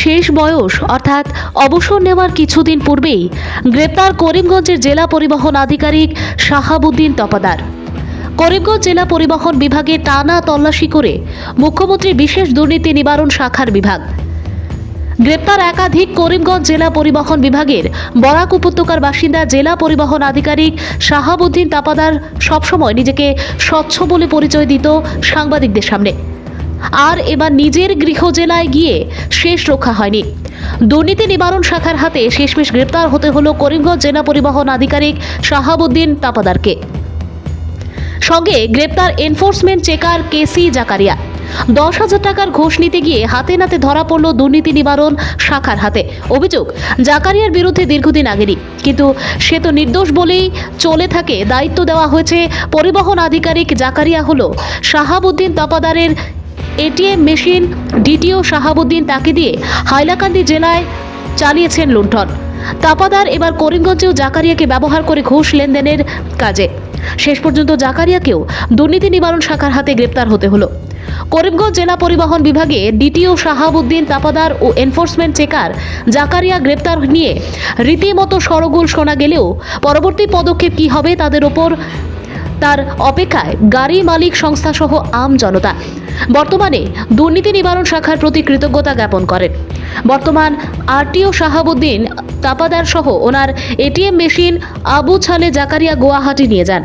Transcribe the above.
শেষ বয়স অর্থাৎ অবসর নেওয়ার কিছুদিন পূর্বেই গ্রেপ্তার করিমগঞ্জের জেলা পরিবহন আধিকারিক শাহাবুদ্দিন তপাদার। করিমগঞ্জ জেলা পরিবহন বিভাগে টানা তল্লাশি করে মুখ্যমন্ত্রী বিশেষ দুর্নীতি নিবারণ শাখার বিভাগ। গ্রেপ্তার একাধিক করিমগঞ্জ জেলা পরিবহন বিভাগের বরাক উপত্যকার বাসিন্দা জেলা পরিবহন আধিকারিক শাহাবুদ্দিন তপাদার সবসময় নিজেকে স্বচ্ছ বলে পরিচয় দিত সাংবাদিকদের সামনে। আর এবার নিজের গৃহ জেলায় গিয়ে শেষ রক্ষা হয়নি। দুর্নীতি নিবারণ শাখার হাতে শেষমেশ গ্রেপ্তার হতে হলো করিমগঞ্জ জেলা পরিবহন আধিকারিক শাহাবুদ্দিন তপাদারকে। সঙ্গে গ্রেপ্তার এনফোর্সমেন্ট চেকার কেসি জাকারিয়া। 10,000 টাকার ঘুষ নিতে গিয়ে হাতে নাতে ধরা পড়ল দুর্নীতি নিবারণ শাখার হাতে। অভিযোগ, জাকারিয়ার বিরুদ্ধে দীর্ঘদিন আগেরই, কিন্তু সে তো নির্দোষ বলেই চলে থাকে। দায়িত্ব দেওয়া হয়েছে পরিবহন আধিকারিক জাকারিয়া হলো শাহাবুদ্দিন তপাদারের এটিএম মেশিন ডিটিও শাহাবুদ্দিন তাকে দিয়ে হাইলাকান্দি জেলায় চালিয়েছেন লুণ্ঠন। তাপাদার এবার করিমগঞ্জেও জাকারিয়াকে ব্যবহার করে ঘুষ লেনদেনের কাজে। শেষ পর্যন্ত জাকারিয়াকেও দুর্নীতি নিবারণ শাখার হাতে গ্রেপ্তার হতে হলো। করিমগঞ্জ জেলা পরিবহন বিভাগে ডিটিও শাহাবুদ্দিন তাপাদার ও এনফোর্সমেন্ট চেকার জাকারিয়া গ্রেপ্তার নিয়ে রীতিমতো শোরগোল শোনা গেলেও পরবর্তী পদক্ষেপ কি হবে তার অপেক্ষায় গাড়ি মালিক সংস্থা সহ আম জনতা। বর্তমানে দুর্নীতি নিবারণ শাখার প্রতি কৃতজ্ঞতা জ্ঞাপন করেন বর্তমান আরটিও শাহাবুদ্দিন তাপাদার সহ ওনার এটিএম মেশিন আবু ছালে জাকারিয়া গুয়াহাটি নিয়ে যান।